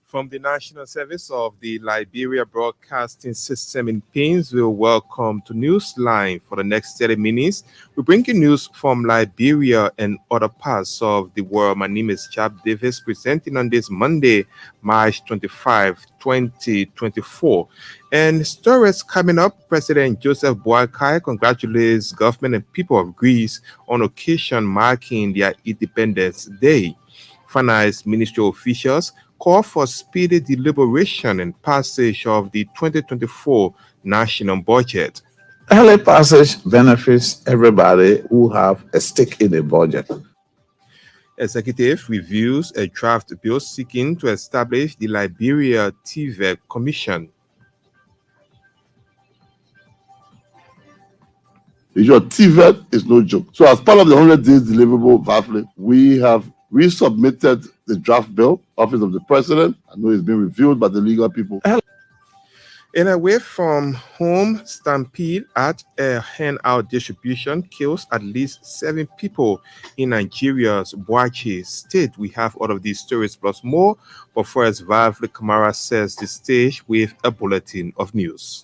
From the National Service of the Liberia Broadcasting System in Painesville, welcome to Newsline. For the next 30 minutes, we bring you news from Liberia and other parts of the world. My name is Chap Davis, presenting on this Monday, March 25, 2024. And stories coming up, President Joseph Boakai congratulates government and people of Greece on occasion marking their Independence Day. Finance Ministry officials call for speedy deliberation and passage of the 2024 national budget. Early passage benefits everybody who have a stake in the budget. Executive reviews a draft bill seeking to establish the Liberia TVET Commission. Your TVET is no joke. So as part of the 100 days deliverable validly, we have resubmitted the draft bill, Office of the President. I know it's been reviewed by the legal people. In away from home stampede at a handout distribution kills at least 7 people in Nigeria's Bauchi state. We have all of these stories plus more. But first, Vavli Kamara sets the stage with a bulletin of news.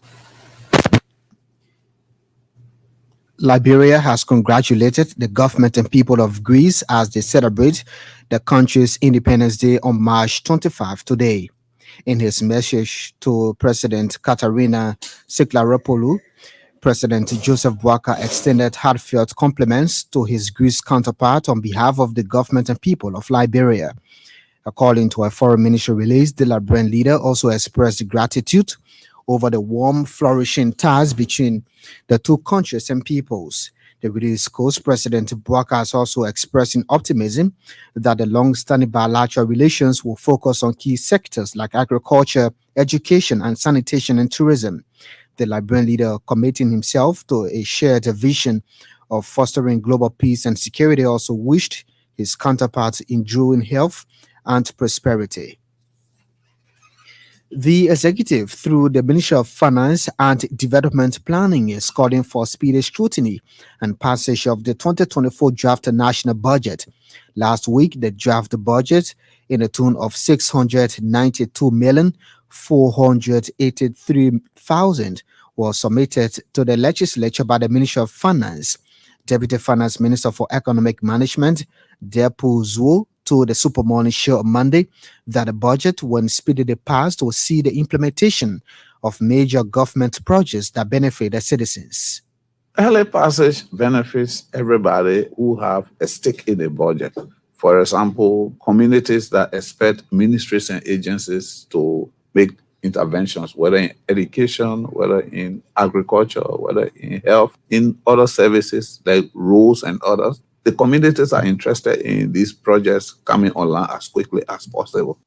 Liberia has congratulated the government and people of Greece as they celebrate the country's Independence Day on March 25 today. In his message to President Katerina Siklaropoulou, President Joseph Boakai extended heartfelt compliments to his Greece counterpart on behalf of the government and people of Liberia. According to a foreign ministry release, the Liberian leader also expressed gratitude over the warm, flourishing ties between the two countries and peoples. The release quotes President Boakai has also expressing optimism that the long-standing bilateral relations will focus on key sectors like agriculture, education, and sanitation and tourism. The Liberian leader, committing himself to a shared vision of fostering global peace and security, also wished his counterparts enduring health and prosperity. The executive, through the Ministry of Finance and Development Planning, is calling for speedy scrutiny and passage of the 2024 draft national budget. Last week, the draft budget, in a tune of 692,483,000, was submitted to the legislature by the Ministry of Finance. Deputy Finance Minister for Economic Management, Depu Zuo, told the Super Morning Show on Monday that the budget, when speedily passed, will see the implementation of major government projects that benefit the citizens. Early passage benefits everybody who have a stake in the budget. For example, communities that expect ministries and agencies to make interventions, whether in education, whether in agriculture, whether in health, in other services like roads and others. The communities are interested in these projects coming online as quickly as possible.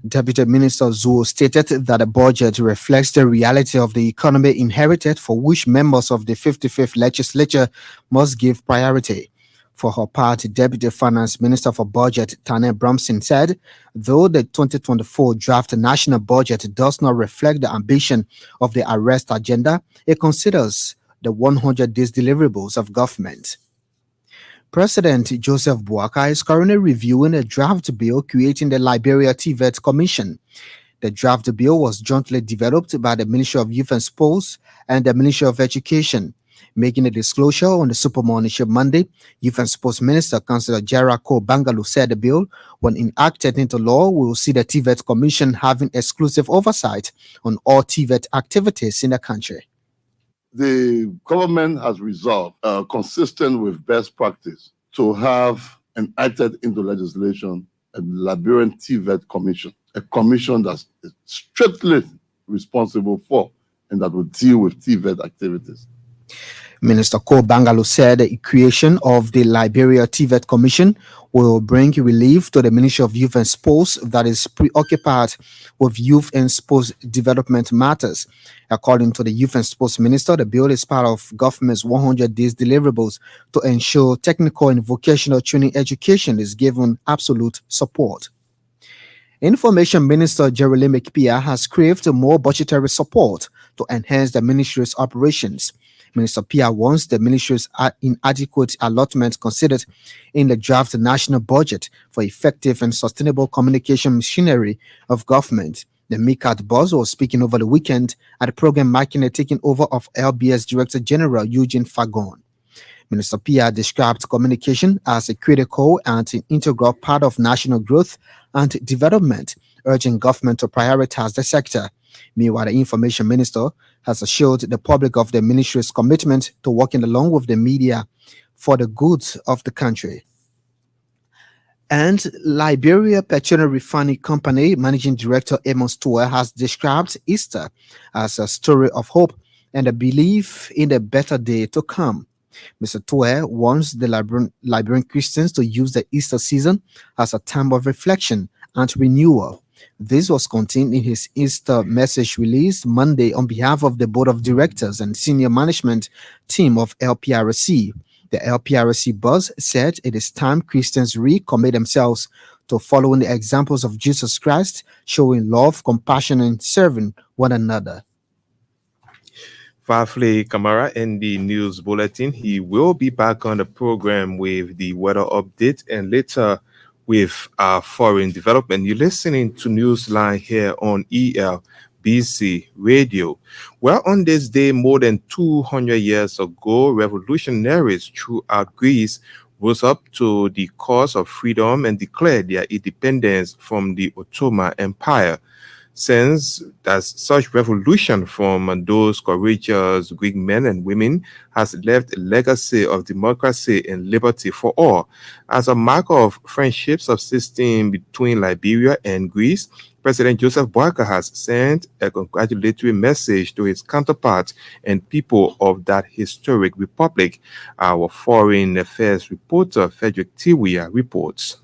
Deputy Minister Zuo stated that the budget reflects the reality of the economy inherited, for which members of the 55th legislature must give priority. For her part, Deputy Finance Minister for Budget, Tane Bromson, said, though the 2024 draft national budget does not reflect the ambition of the arrest agenda, it considers the 100 days deliverables of government. President Joseph Boakai is currently reviewing a draft bill creating the Liberia TVET Commission. The draft bill was jointly developed by the Ministry of Youth and Sports and the Ministry of Education. Making a disclosure on the Super Morning Show Monday, Youth and Sports Minister Councillor Jarako Bangalu said the bill, when enacted into law, will see the TVET Commission having exclusive oversight on all TVET activities in the country. The government has resolved, consistent with best practice, to have enacted into legislation a Liberian TVET Commission, a commission that's strictly responsible for and that will deal with TVET activities. Minister Ko Bangalu said the creation of the Liberia TVET Commission will bring relief to the Ministry of Youth and Sports that is preoccupied with youth and sports development matters. According to the Youth and Sports Minister, the bill is part of government's 100 days deliverables to ensure technical and vocational training education is given absolute support. Information Minister Jeremy Kpia has craved more budgetary support to enhance the ministry's operations. Minister Pia warns the ministry's inadequate allotment considered in the draft national budget for effective and sustainable communication machinery of government. The MICAT boss was speaking over the weekend at the program marking the taking over of LBS Director General Eugene Fagon. Minister Pia described communication as a critical and an integral part of national growth and development, urging government to prioritize the sector. Meanwhile, the information minister has assured the public of the ministry's commitment to working along with the media for the good of the country. And Liberia Petroleum Refining Company Managing Director Amos Tour has described Easter as a story of hope and a belief in a better day to come. Mr. Toer wants the Liberian Christians to use the Easter season as a time of reflection and renewal. This was contained in his Easter message released Monday on behalf of the Board of Directors and Senior Management Team of LPRC. The LPRC boss said it is time Christians recommit themselves to following the examples of Jesus Christ, showing love, compassion, and serving one another. Fafle Kamara in the news bulletin. He will be back on the program with the weather update and later with foreign development. You're listening to Newsline here on ELBC Radio. Well, on this day, more than 200 years ago, revolutionaries throughout Greece rose up to the cause of freedom and declared their independence from the Ottoman Empire. Since that such revolution from those courageous Greek men and women has left a legacy of democracy and liberty for all. As a mark of friendship subsisting between Liberia and Greece, President Joseph Boakai has sent a congratulatory message to his counterparts and people of that historic republic. Our foreign affairs reporter, Frederick Tiwia, reports.